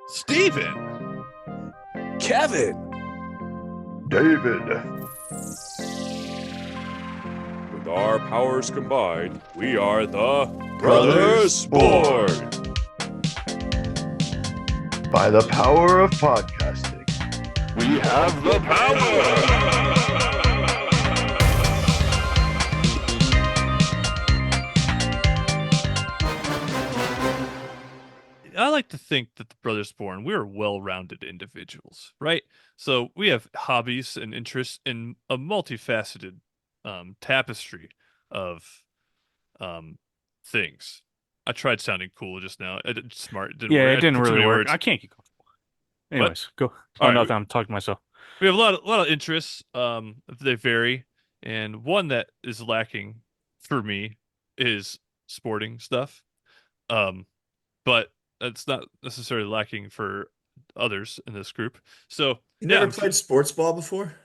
Steven. Kevin. David. With our powers combined, we are the Brothers Brothers Sport. Sport. By the power of podcasting, We have the power. I like to think that the Brothers Born, we're well-rounded individuals, right? So we have hobbies and interests in a multifaceted tapestry of um, things. I tried sounding cool just now. Smart. It didn't Yeah, work. it I didn't put too really many work. words. I can't keep going. What? Anyways, go. All Oh, right. nothing. I'm talking to myself. We have a lot of interests. They vary, and one that is lacking for me is sporting stuff. Um, but it's not necessarily lacking for others in this group. So You yeah, never played sports ball before?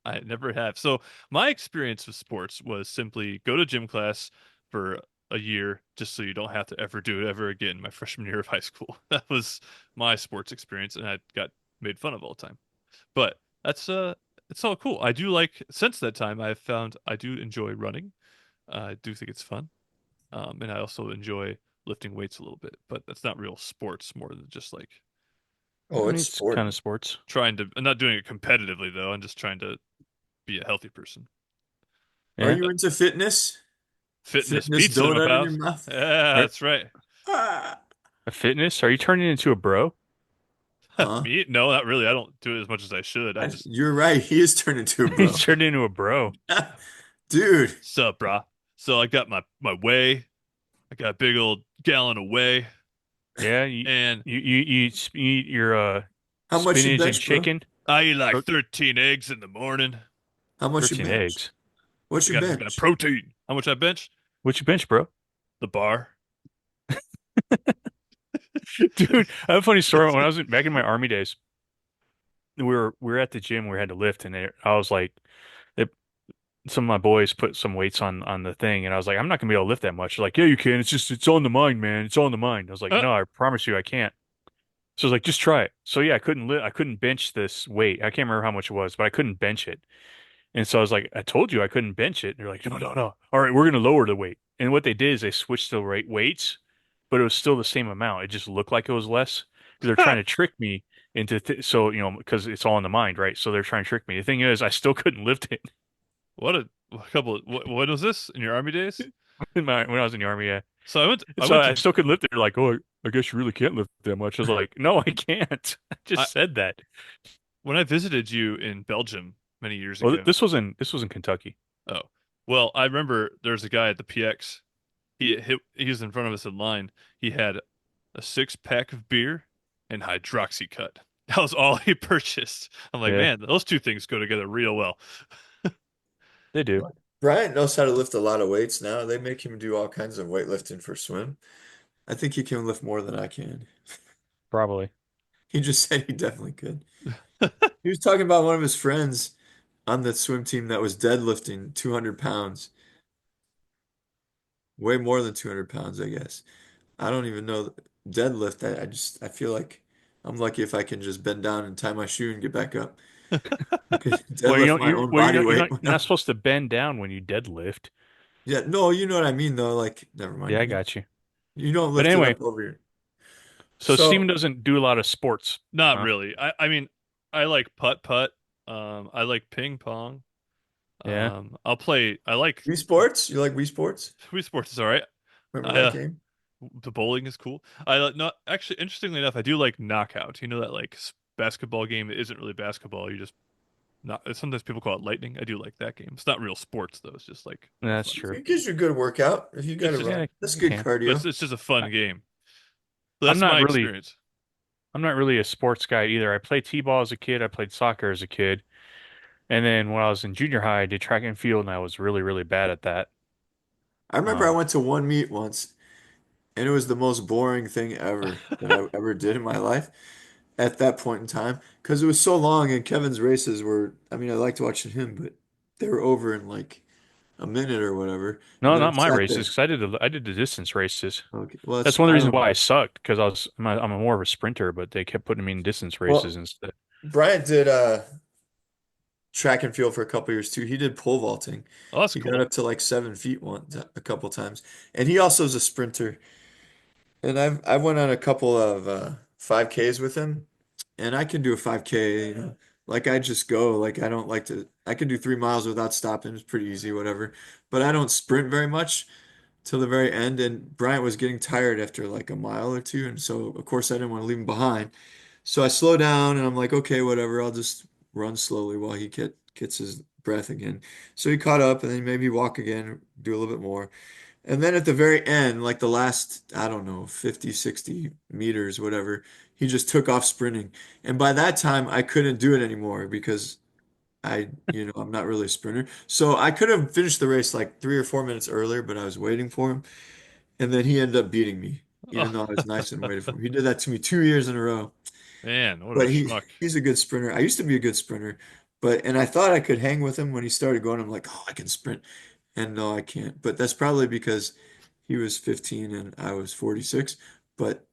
I never have. So my experience with sports was simply go to gym class for a year just so you don't have to ever do it ever again my freshman year of high school. That was my sports experience, and I got made fun of all the time. But that's it's all cool. I do like since that time I've found I do enjoy running. I do think it's fun. And I also enjoy lifting weights a little bit, but that's not real sports, more than just like Oh, I mean, it's it's kind sport. of sports. trying to. I'm not doing it competitively though. I'm just trying to be a healthy person. Are Yeah. you into fitness? Fitness Fitness pizza, I'm donut in your about. mouth? Yeah, Are that's right. Ah. a fitness? Are you turning into a bro? Huh? Me? No, not really. I don't do it as much as I should. I just You're right. He is turned into a He's bro. turned into a bro. Dude, sup, brah. So I got my whey. I got a big old gallon of whey, Yeah. You and you you you, you eat your how much you spinach and bench, bro? chicken. I eat like Pro 13 eggs in the morning. How much you 13 bench? eggs. What's I your got bench? protein. How much I bench? What you bench, bro? The bar. Dude, I have a funny story. When I was back in my army days, we were at the gym. We had to lift, and I was like, they, some of my boys put some weights on the thing, and I was like, I'm not gonna be able to lift that much. They're like, yeah, you can. It's on the mind, man. It's on the mind. I was like, Uh, no, I promise you, I can't. So I was like, just try it. So yeah, I couldn't bench this weight. I can't remember how much it was, but I couldn't bench it. And so I was like, I told you I couldn't bench it. And they're like, no, no, no. All right, we're gonna lower the weight. And what they did is they switched the weights, but it was still the same amount. It just looked like it was less because they're trying to trick me into so because it's all in the mind, right? So they're trying to trick me. The thing is, I still couldn't lift it what a couple. What was this in your army days? when I was in the army. Yeah, So I so went I to still couldn't lift it. They're like, oh, I guess you really can't lift that much. I was like, no, I can't. I I just said that. when I visited you in Belgium many years Well, ago. this was in Kentucky. Oh, well, I remember there's a guy at the PX. He was in front of us in line. He had a 6 pack of beer and hydroxycut. That was all he purchased. I'm like, Yeah, man, those two things go together real well. they do. Bryant knows how to lift a lot of weights now. They make him do all kinds of weightlifting for swim. I think he can lift more than I can. Probably. He just said he definitely could. He was talking about one of his friends on the swim team that was deadlifting 200 pounds, way more than 200 pounds, I guess. I don't even know deadlift. I feel like I'm lucky if I can just bend down and tie my shoe and get back up. I could Well, deadlift my own body weight. you're not supposed to bend down when you deadlift. Yeah, no, you know what I mean though. Like, never Yeah, mind. I got you. You don't But lift it anyway, up over your. so Steven So doesn't do a lot of sports, Not huh? really. I mean, I like putt putt. I like ping pong. Yeah. I'll play. I like Wii Sports? You like Wii Sports? Wii Sports is all right. Remember I that game? The bowling is cool. Not actually. Interestingly enough, I do like knockout. You know that like basketball game that isn't really basketball. You just not. Sometimes people call it lightning. I do like that game. It's not real sports though. It's just like That's fun. true. It gives you a good workout if you got It's to just, Yeah, run. That's you good can. but cardio. it's just a fun I, game. So I'm that's not my really experience. I'm not really a sports guy either. I played t-ball as a kid. I played soccer as a kid. And then when I was in junior high, I did track and field, and I was really, really bad at that. I remember I Um, went to one meet once, and it was the most boring thing ever that I ever did in my life at that point in time because it was so long, and Kevin's races were, I mean, I liked watching him, but they were over in like a minute or whatever, and No, then I not my sat races, there. because I did the distance races. Okay, well, That's it's one of the I reasons don't why I know. sucked, because I'm a more of a sprinter, but they kept putting me in distance races Well, instead. Bryant did track and field for a couple years too. He did pole vaulting. Oh, that's He got cool. up to like 7 feet a couple times, and he also is a sprinter. And I went on a couple of 5Ks with him, and I can do a 5K, like I just go. Like I don't like to. I can do 3 miles without stopping. It's pretty easy, whatever. But I don't sprint very much till the very end. And Bryant was getting tired after like a mile or two, and so of course I didn't want to leave him behind. So I slow down, and I'm like, okay, whatever. I'll just run slowly while he gets his breath again. So he caught up, and then maybe walk again, do a little bit more. And then at the very end, like the last, I don't know, 50, 60 meters, whatever, he just took off sprinting. And by that time, I couldn't do it anymore because I'm not really a sprinter. So I could have finished the race like 3 or 4 minutes earlier, but I was waiting for him. And then he ended up beating me, even though I was nice and waited for him. He did that to me 2 years in a row. Man, what a But schmuck. he's a good sprinter. I used to be a good sprinter, and I thought I could hang with him when he started going. I'm like, oh, I can sprint. And no, I can't. But that's probably because he was 15 and I was 46. But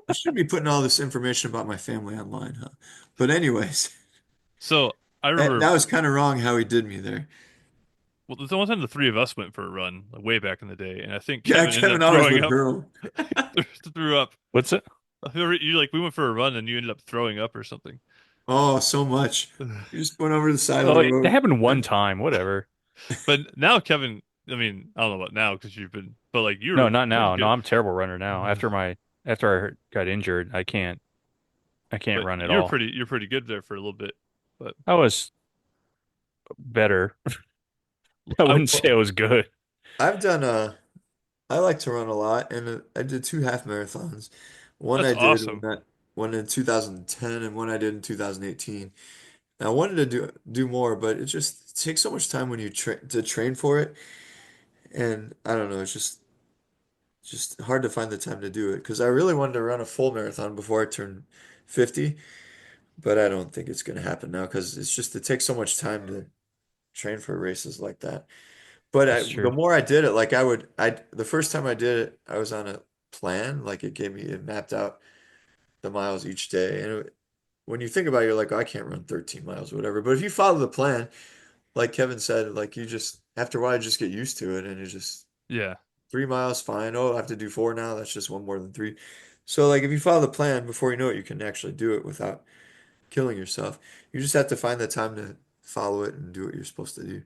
I shouldn't be putting all this information about my family online, huh? But anyways, So I that remember, was kind of wrong how he did me there. well, the one time the three of us went for a run, like, way back in the day, and I think Yeah, Kevin ended Kevin up always throwing would up. hurl. Threw up. What's it? You like we went for a run and you ended up throwing up or something. Oh, so much. You just went over the side of Oh, the that road. happened one time. Whatever. But now Kevin, I mean, I don't know about now because you've been, but like you No, were not pretty now. No, good. I'm a terrible runner now. Got injured, I can't But run at all. you're pretty good there for a little bit. But I was better. I I wouldn't say I was good. I've done I like to run a lot, and I did two half marathons. One that's I did awesome. one in 2010, and one I did in 2018. And I wanted to do more, but it takes so much time when you train for it, and I don't know, it's just hard to find the time to do it because I really wanted to run a full marathon before I turned 50, but I don't think it's going to happen now because it takes so much time to train for races like that. But That's the true. more I did it, like the first time I did it, I was on a plan. Like it mapped out the miles each day. And when you think about it, you're like, oh, I can't run 13 miles or whatever. But if you follow the plan, like Kevin said, like after a while, you just get used to it. And it's just Yeah. 3 miles, fine. Oh, I have to do four now. That's just one more than three. So like if you follow the plan, before you know it, you can actually do it without killing yourself. You just have to find the time to follow it and do what you're supposed to do.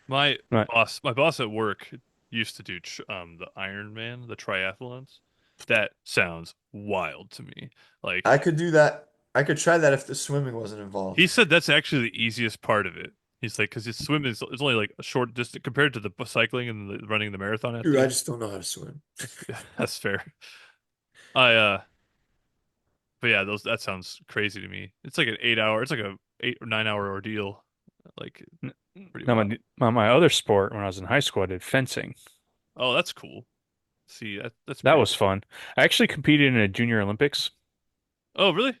Right. My boss at work used to do the Ironman, the triathlons. That sounds wild to me. I Like could do that. I could try that if the swimming wasn't involved. he said that's actually the easiest part of it. He's like, because his swim is it's only like a short distance compared to the cycling and running the marathon at Dude, I the. just don't know how to swim. That's fair. I but yeah, those that sounds crazy to me. It's like an 8 hour, it's like a 8 or 9 hour ordeal. Like N- pretty Now wild. my other sport when I was in high school, I did fencing. Oh, that's cool. See, that's That pretty was cool. fun. I actually competed in a junior Olympics. Oh, really?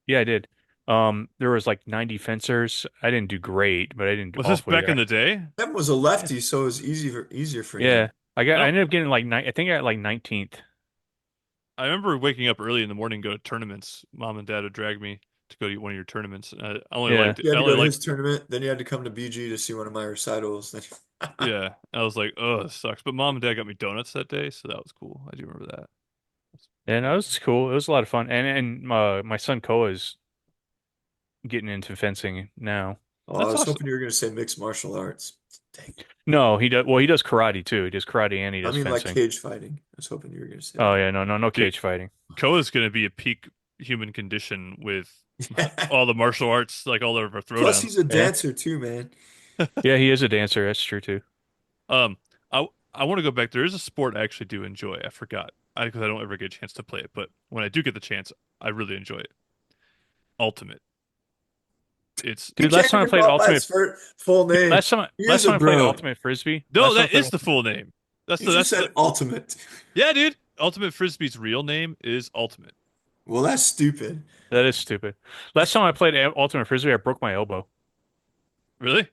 Yeah, I did. There was like 90 fencers. I didn't do great, but I didn't do Was this awful back in either. the day? Kevin was a Yeah. lefty, so it was easier for Yeah. him. I I don't. ended up getting like I think I got like 19th. I remember waking up early in the morning, go to tournaments. Mom and Dad would drag me to go to one of your tournaments. I only Yeah. liked it. You I had to only go to liked. his tournament, then you had to come to BG to see one of my recitals. Yeah, I was like, oh, this sucks. But Mom and Dad got me donuts that day, so that was cool. I do remember that. And that was cool. It was a lot of fun. And my son Koa is getting into fencing now. Oh, I That's was awesome. hoping you were going to say mixed martial arts. Dang. No, he does well, he does karate too. He does karate and he I does mean, like fencing. cage fighting. I was hoping you were going to say Oh yeah, no Dude, cage fighting. Koa's gonna be a peak human condition with that. all the martial arts, like all of our Plus, throwdowns. he's a Yeah. dancer too, man. Yeah, he is a dancer. That's true too. Um, I want to go back. There is a sport I actually do enjoy. I forgot because I don't ever get a chance to play it, but when I do get the chance, I really enjoy it. Ultimate. It's You Dude, can't even call it by its full dude, name. He is last a time I played bro. Ultimate Frisbee, no, that is the full name. You just That's the said ultimate. yeah, dude. Ultimate Frisbee's real name is Ultimate. Well, that's stupid. that is stupid. Last time I played Ultimate Frisbee, I broke my elbow. Really?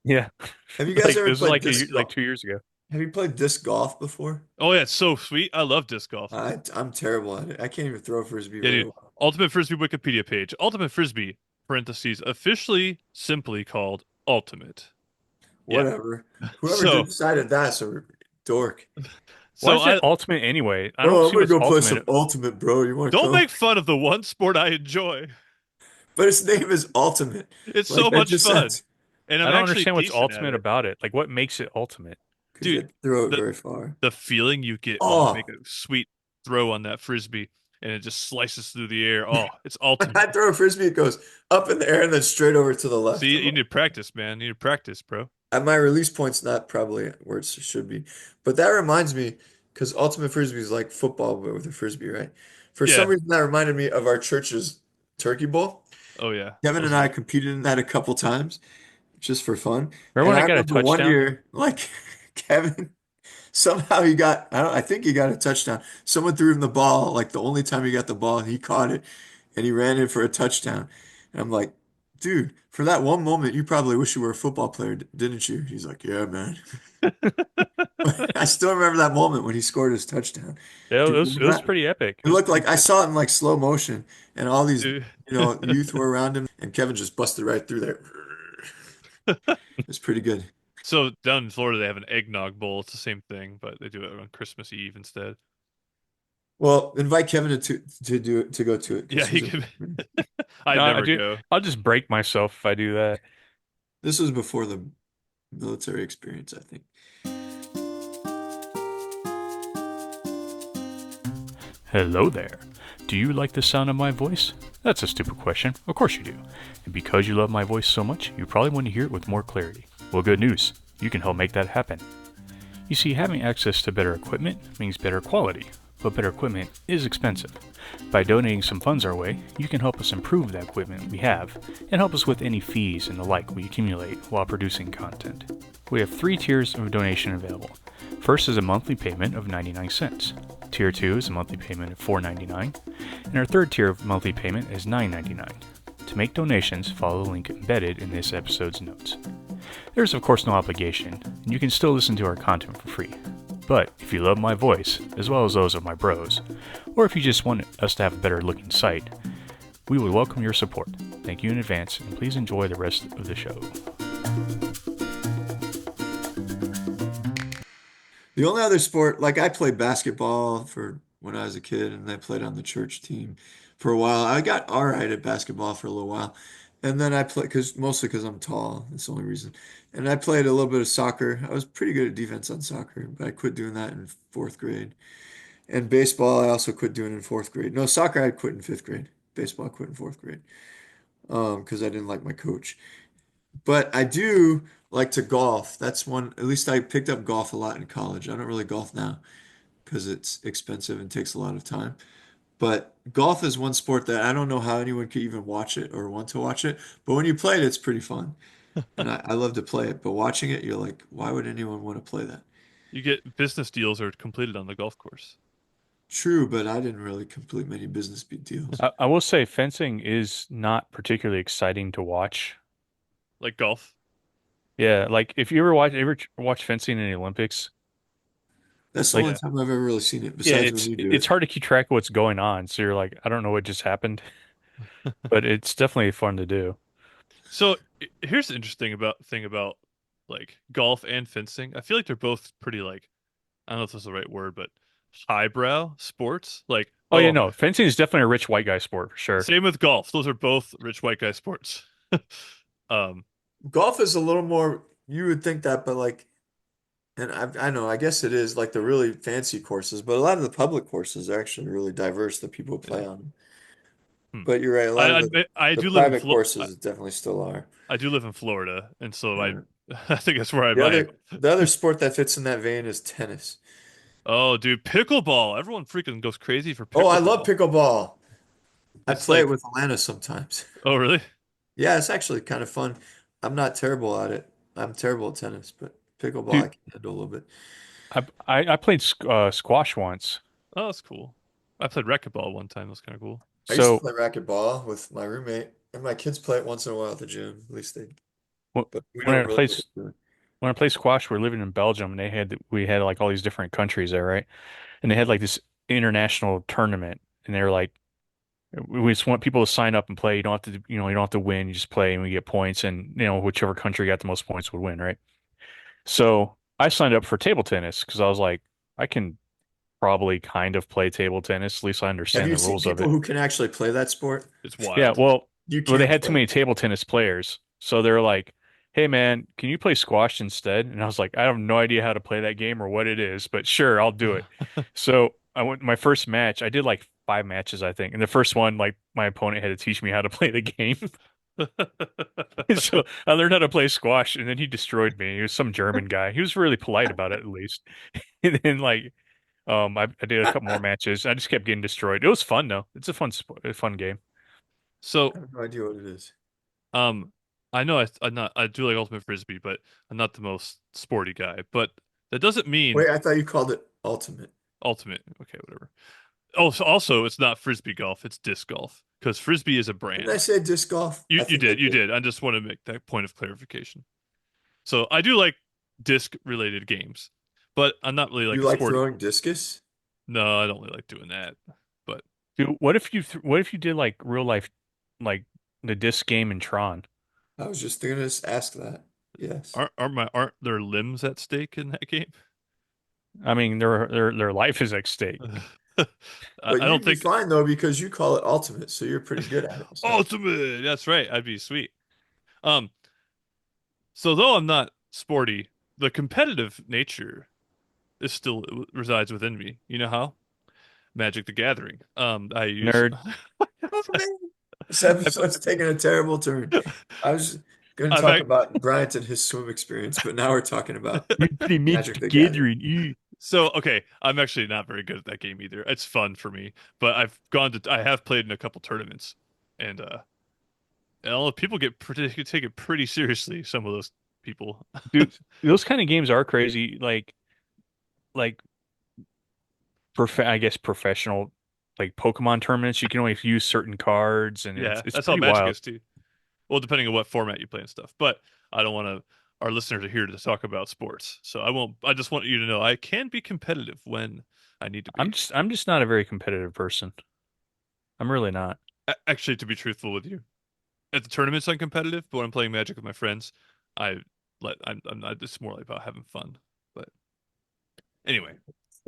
Yeah. Have you guys Like ever this was played like disc like golf? 2 years ago. Have you played disc golf before? Oh yeah, it's so sweet. I love disc golf. I'm terrible at it. I can't even throw a frisbee Yeah, very dude. well. Ultimate Frisbee Wikipedia page. Ultimate Frisbee, parentheses, officially simply called Ultimate. Yeah. Whatever. Whoever So, decided that's a dork. Why so is it I ultimate anyway? I don't Oh, I'm see gonna what's go play some ultimate. ultimate, bro. You want to don't come? make fun of the one sport I enjoy. But his name is Ultimate. It's Like so that much just fun, sounds and I'm I don't actually understand what's decent at ultimate it. about it. Like what makes it ultimate? because you Dude, have to throw it the very far. the feeling you get when you make Oh, a sweet throw on that frisbee and it just slices through the air. Oh, it's when ultimate. I throw a frisbee, it goes up in the air and then straight over to the left. See, I'm you like, need to practice, man. You need to practice, bro. my release point's not probably where it should be. But that reminds me, because ultimate frisbee is like football but with a frisbee, right? For some Yeah. reason, that reminded me of our church's turkey bowl. Oh yeah. Kevin Those and are I competed in that a couple times just for fun. Remember And when I I got a remember one touchdown? year, like Kevin, somehow he got, I think he got a touchdown. Someone threw him the ball, like the only time he got the ball, and he caught it and he ran in for a touchdown. And I'm like, dude, for that one moment, you probably wish you were a football player, didn't you? He's like, yeah, man. I still remember that moment when he scored his touchdown. Yeah, Do it you was remember it was that? pretty epic. It It was looked pretty like I good. saw it in like slow motion, and all these, dude. youth were around him, and Kevin just busted right through there. It's pretty good. So down in Florida, they have an eggnog bowl. It's the same thing, but they do it on Christmas Eve instead. Well, invite Kevin to do it to go to it Yeah, because he he's a could. veteran. I'd No, I never do. go. I'll just break myself if I do that. This was before the military experience, I think. Hello there. Do you like the sound of my voice? That's a stupid question. Of course you do. And because you love my voice so much, you probably want to hear it with more clarity. Well, good news. You can help make that happen. You see, having access to better equipment means better quality, but better equipment is expensive. By donating some funds our way, you can help us improve the equipment we have and help us with any fees and the like we accumulate while producing content. We have 3 tiers of donation available. First is a monthly payment of 99 cents. Tier 2 is a monthly payment of $4.99, and our third tier of monthly payment is $9.99. To make donations, follow the link embedded in this episode's notes. There is of course no obligation, and you can still listen to our content for free. But if you love my voice, as well as those of my bros, or if you just want us to have a better looking site, we would welcome your support. Thank you in advance, and please enjoy the rest of the show. The only other sport, like I played basketball for when I was a kid, and I played on the church team for a while. I got all right at basketball for a little while, and then I played because mostly because I'm tall. That's the only reason. And I played a little bit of soccer. I was pretty good at defense on soccer, but I quit doing that in fourth grade. And baseball, I also quit doing in fourth grade. No, soccer I quit in fifth grade. Baseball I quit in fourth grade. Because I didn't like my coach. But I do like to golf. That's one, at least I picked up golf a lot in college. I don't really golf now because it's expensive and takes a lot of time. But golf is one sport that I don't know how anyone could even watch it or want to watch it. But when you play it, it's pretty fun. And I love to play it. But watching it, you're like, why would anyone want to play that? You get business deals are completed on the golf course, True, but I didn't really complete many business deals. I will say fencing is not particularly exciting to watch. like golf. Yeah, like if you ever watch fencing in the Olympics, That's the like only Yeah. time I've ever really seen it, yeah, besides when you do it's it. hard to keep track of what's going on. So you're like, I don't know what just happened, but it's definitely fun to do. So here's the interesting about thing about like golf and fencing. I feel like they're both pretty like I don't know if that's the right word, but highbrow sports. Like, Oh yeah, oh, no, fencing is definitely a rich white guy sport for sure. same with golf. Those are both rich white guy sports. Um, Golf is a little more, you would think that, but like, and I know, I guess it is like the really fancy courses, but a lot of the public courses are actually really diverse that people yeah. play on. Hmm. But you're right, a lot I of admit I the do live in private I, courses definitely still are. I do live in Florida, and so I Uh, I think that's where I the might. other sport that fits in that vein is tennis. Oh, dude, pickleball. Everyone freaking goes crazy for Oh, I love pickleball. pickleball. I It's play it like, with Alana sometimes. oh, really? Yeah, it's actually kind of fun. I'm not terrible at it. I'm terrible at tennis, but pickleball I Dude, can handle a little bit. I played squash once. Oh, that's cool. I played racquetball one time. That was kind of cool. I used to So play racquetball with my roommate, and my kids play it once in a while at the gym. At least they. Wh- but we When don't I really played get to it. when I played squash, we were living in Belgium, and we had like all these different countries there, right? And they had like this international tournament, and they were like, we just want people to sign up and play. You don't have to, you don't have to win. You just play, and we get points, and whichever country got the most points would win, right? So I signed up for table tennis because I was like, I can probably kind of play table tennis. At least I Have understand you the seen rules of people it. who can actually play that sport? It's Yeah, wild. well, they Can't had too play. many table tennis players, so they're like, "Hey, man, can you play squash instead?" And I was like, "I have no idea how to play that game or what it is, but sure, I'll do it." So I went my first match. I did like 5 matches, I think, and the first one, like my opponent had to teach me how to play the game. So I learned how to play squash, and then he destroyed me. He was some German guy. He was really polite about it, at least. And then like, I did a couple more matches. I just kept getting destroyed. It was fun though. It's a fun game. So, I have no idea what it is. um, I know I do like Ultimate Frisbee, but I'm not the most sporty guy. But that doesn't mean Wait, I thought you called it ultimate. Ultimate. Okay, whatever. Also, it's not Frisbee golf, it's disc golf because Frisbee is a Didn't I brand. say disc golf? I think I You did. did. I just want to make that point of clarification. So I do like disc related games, but I'm not really like You a like sporty. throwing discus? No, I don't really like doing that. But Dude, what if you did like real life, like the disc game in Tron? I was just gonna ask that. Yes. aren't there limbs at stake in that game? I mean, their life is at stake. I But don't you'd be think fine though because you call it ultimate, so you're pretty good at it. So ultimate. That's right. I'd be sweet. Um, so though I'm not sporty, the competitive nature is still resides within me. You know how? Magic the Gathering. I use Nerd. oh, man. This I've episode's taking a terrible turn. I was going to I've talk act about Bryant and his swim experience, but now we're talking about You play Magic Magic the the Gathering. Gathering. Eh. so okay, I'm actually not very good at that game either. It's fun for me, but I have played in a couple tournaments and people take it pretty seriously, some of those people. Dude, those kind of games are crazy. Like I guess professional like Pokemon tournaments. You can only use certain cards, and Yeah, it's that's how pretty Magic wild. is too. Well, depending on what format you play and stuff. But I don't want to. Our listeners are here to talk about sports, so I won't. I just want you to know I can be competitive when I need to be. I'm just not a very competitive person. I'm really not. Actually, to be truthful with you, at the tournaments I'm competitive, but when I'm playing Magic with my friends, I I'm not. It's more like about having fun. But anyway,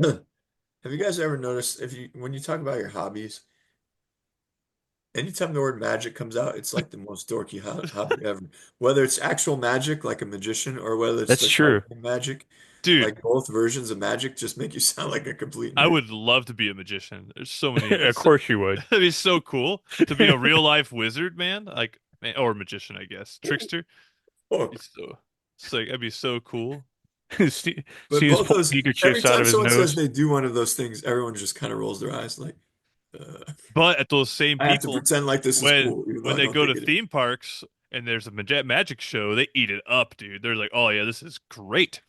Have you guys ever noticed if you when you talk about your hobbies, anytime the word magic comes out, it's like the most dorky hobby ever. Whether it's actual magic, like a magician, or whether it's That's the card true. game magic, dude, like both versions of magic just make you sound like a complete I nerd. would love to be a magician. There's so many. Of course you would. That'd be so cool to be a real life wizard, man. Like, man, or magician, I guess. Trickster. Oh, It's so, it's like that'd be so cool. See, but see us both pull those, beaker every chips out time of his someone says nose. they do one of those things, everyone just kind of rolls their eyes like, uh, But at those same I have to people, pretend like this is cool, even though when I they don't go think to it is. theme parks and there's a magic show, they eat it up, dude. They're like, "Oh yeah, this is great."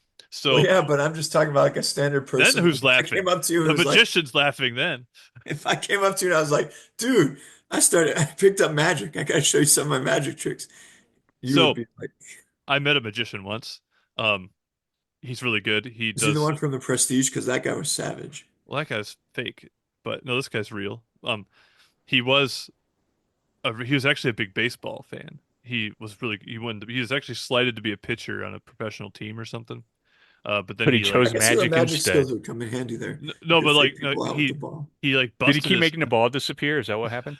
Well, So yeah, but I'm just talking about like a standard then person. Like who's if I came laughing? up to you and The was like, magician's laughing then. if I came up to you and I was like, dude, I picked up magic. I gotta show you some of my magic tricks. You would So be like, I met a magician once. Um, he's really good. He is he the does. one from the Prestige? Because that guy was savage. Well, that guy's fake, but no, this guy's real. He was he was actually a big baseball fan. He was actually slighted to be a pitcher on a professional team or something. But then But he he like I chose guess your magic magic skills instead. would come in handy there. You no, could but fake like no, people out with the ball. he like Did he busted keep his making the ball disappear? Is that what happened?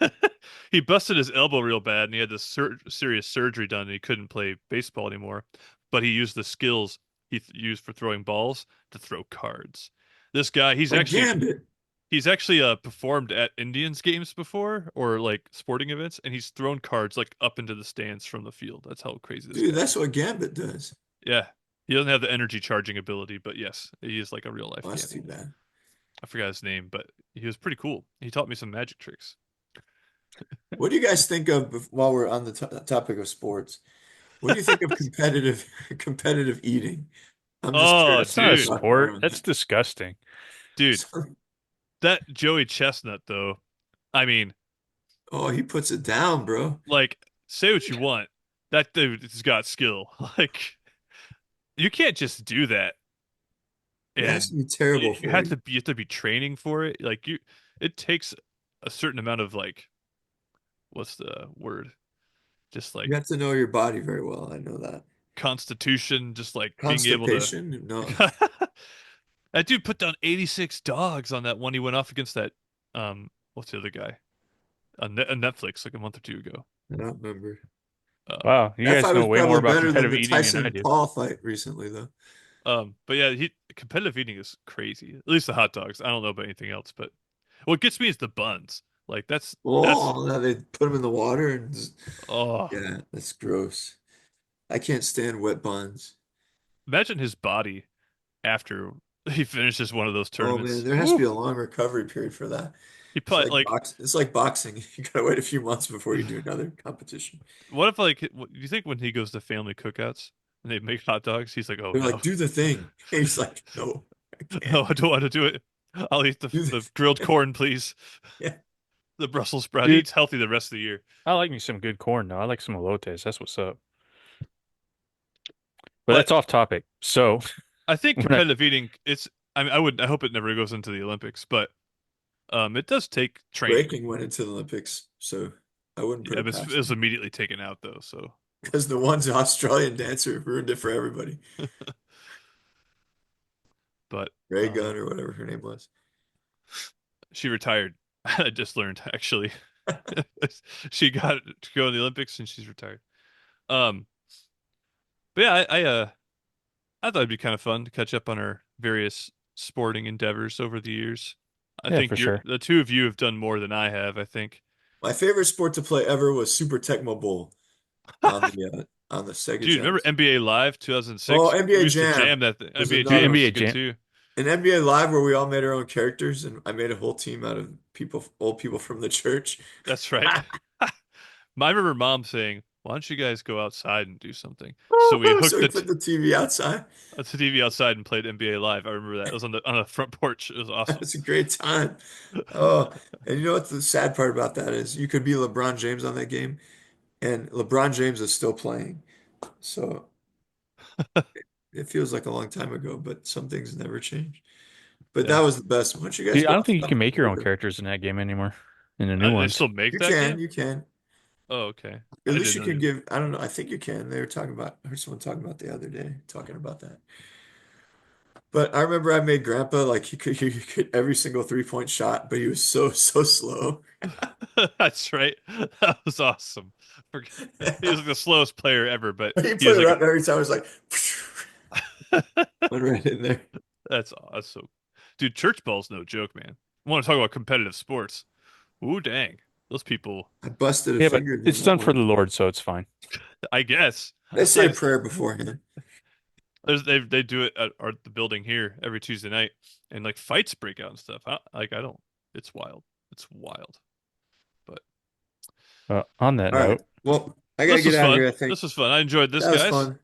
he busted his elbow real bad and he had this serious surgery done and he couldn't play baseball anymore. But he used the skills used for throwing balls to throw cards. This guy, Like Gambit. he's actually performed at Indians games before or like sporting events and he's thrown cards like up into the stands from the field. That's how crazy this Dude, guy that's is. what Gambit does. Yeah. He doesn't have the energy charging ability, but yes, he is like a real Oh, life that's too gambler. bad. I forgot his name, but he was pretty cool. He taught me some magic tricks. What do you guys think of while we're on the topic of sports? What do you think of competitive eating? I'm just Oh, curious That's to not your a dude, thoughts more sport. on That's that. disgusting. dude, So, that Joey Chestnut though. I mean, oh, he puts it down, bro. like, say what you want. That dude has got skill. Like you can't just do that, It has and to be terrible you for have you. to be training for it. Like it takes a certain amount of like what's the word? Just You like have to know your body very well. I know that. constitution, just like being able to. Constipation? No. That dude put down 86 dogs on that one he went off against that what's the other guy on Netflix like a month or two ago. I don't remember. Um Wow, you That guys fight know was way more probably about better than competitive the eating than I Tyson do. Paul fight recently, though. but yeah, he competitive eating is crazy. At least the hot dogs. I don't know about anything else, but what gets me is the buns. Like that's Oh, now they put them in the water and oh yeah, that's gross. I can't stand wet buns. imagine his body after he finishes one of those Oh man, tournaments. there has to Woo! be a long recovery period for that. He put like It's like boxing. You gotta wait a few months before you do another competition. what if like do you think when he goes to family cookouts and they make hot dogs, he's like, oh They're no. like, do the thing. He's like, no, I can't. No, I don't want to do it. I'll eat Do the this. grilled corn, please. Yeah. The Brussels sprout. He Dude, eats healthy the rest of the year. I like me some good corn though. I like some elotes. That's what's up. But But that's off topic. So I think when I competitive eating, it's, I mean, I hope it never goes into the Olympics, but it does take training. Breaking went into the Olympics, so I wouldn't put Yeah, it but it past was them. immediately taken out though. So Because the one's Australian dancer ruined it for everybody. but Ray Gunn or whatever her name was. she retired. I just learned actually. She got to go in the Olympics and she's retired. Um, but yeah, I thought it'd be kind of fun to catch up on our various sporting endeavors over the years. I yeah, think for sure. the two of you have done more than I have, I think. My favorite sport to play ever was Super Tecmo Bowl on the Sega Dude, remember Genesis. NBA Live Oh, 2006? We NBA used to jam Jam that thing. was NBA Dude, Jam another. was NBA good Jam. too. An NBA Live where we all made our own characters, and I made a whole team out of people, old people from the church. That's right. I remember mom saying, "Why don't you guys go outside and do something?" So we hooked So we put the TV outside. the TV outside and played NBA Live. I remember that. It was on the front porch. It was It awesome. was a great time. Oh, and you know what the sad part about that is? You could be LeBron James on that game, and LeBron James is still playing. So it feels like a long time ago, but some things never change. But that Yeah. was the best. Once you guys Dude, I go don't think you outside, can make your own characters in that game anymore. In the new They ones. still make you that can, game? you can. Oh, okay. At I least didn't you know can that. give, I don't know, I think you can. They were talking about, I heard someone talking about the other day, talking about that. But I remember I made Grandpa like he could hit every single 3-point shot, but he was so slow. That's right. That was awesome. He was like the slowest player ever, but He he put was it like up every time. It was like went right in there. that's so dude, church ball's no joke, man. I want to talk about competitive sports. Ooh, dang. Those people, I busted a Yeah, but finger doing it's that done for one. the Lord, so it's fine. I guess. They say I a prayer beforehand. they do it at the building here every Tuesday night, and like fights break out and stuff. I don't. It's wild. It's wild. But On that All right. note, Well, I gotta this get was out of fun. here, I think. This was fun. I enjoyed this, That was guys. fun.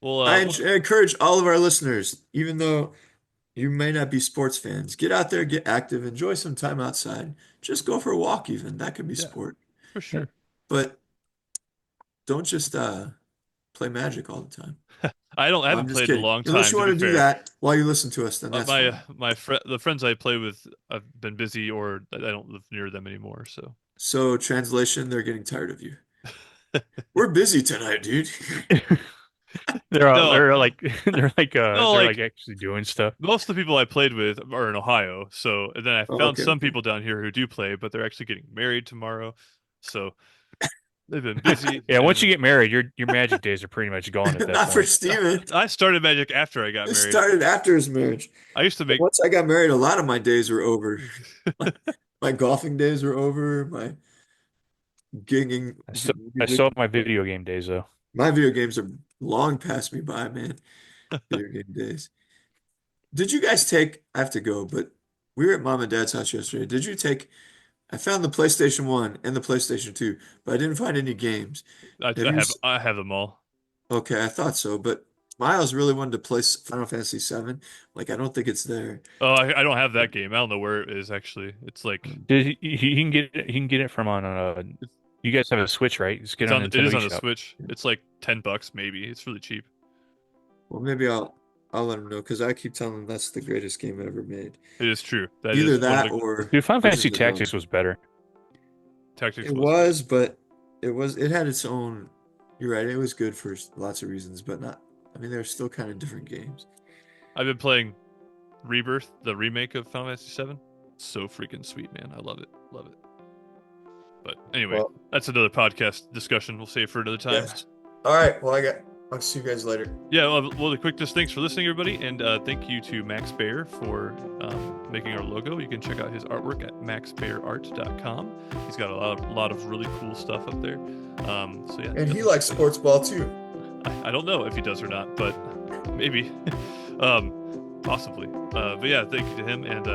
Well, I encourage all of our listeners, even though you may not be sports fans, get out there, get active, enjoy some time outside. Just go for a walk even. That could be yeah, sport. for yeah. sure. But don't just play Magic all the time. I I'm haven't just played in a kidding. long Unless time, you to want be to do fair. that while you listen to us, then that's fine. The friends I play with, I've been busy or I don't live near them anymore. So So, translation, they're getting tired of you. We're busy tonight, dude. no, no, they're like like actually doing stuff. most of the people I played with are in Ohio. So and then I Oh, found okay, some okay. people down here who do play, but they're actually getting married tomorrow. So they've been busy, Yeah, once you and get married, your magic days are pretty much gone at that Not for point. Steven. I started Magic after I got This married. started after his marriage. I used to But make. once I got married, a lot of my days were over. My golfing days were over. My gigging, I still music. have my video game days though. My video games are long past me by, man. Video game days. Did you guys take, I have to go, but we were at mom and dad's house yesterday. Did you take, I found the PlayStation 1 and the PlayStation 2, but I didn't find any games. Have you, I have them all. okay, I thought so, but Miles really wanted to play Final Fantasy 7. Like, I don't think it's there. Oh, I don't have that game. I don't know where it is actually. It's like He can get it from on You guys have a Switch, right? Just get on It is Nintendo on the eShop. Switch. It's like $10 maybe. It's really cheap. Well, maybe I'll let him know because I keep telling him that's the greatest game ever made. It is true. That Either is one of that the or Dude, Final Fantasy Wizards of the Tactics Coast. was better. tactics It was good. was, but it had its own. You're right. It was good for lots of reasons, but not. I mean, they're still kind of different games. I've been playing Rebirth, the remake of Final Fantasy VII. So freaking sweet, man. I love it. Love it. But anyway, Well, that's another podcast discussion. We'll save for another time. yes. All right. Well, I'll see you guys later. Yeah, well, the quick just thanks for listening, everybody, and thank you to Max Bayer for making our logo. You can check out his artwork at maxbayerart.com. He's got a lot of really cool stuff up there. So yeah, And he likes sports ball too. I don't know if he does or not, but maybe, possibly. But yeah, thank you to him, and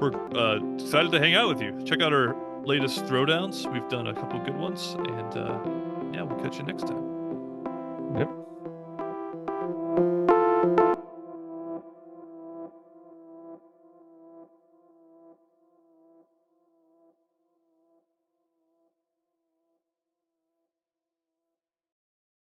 we're excited to hang out with you. Check out our latest throwdowns. We've done a couple good ones, and yeah, we'll catch you next time. Yep.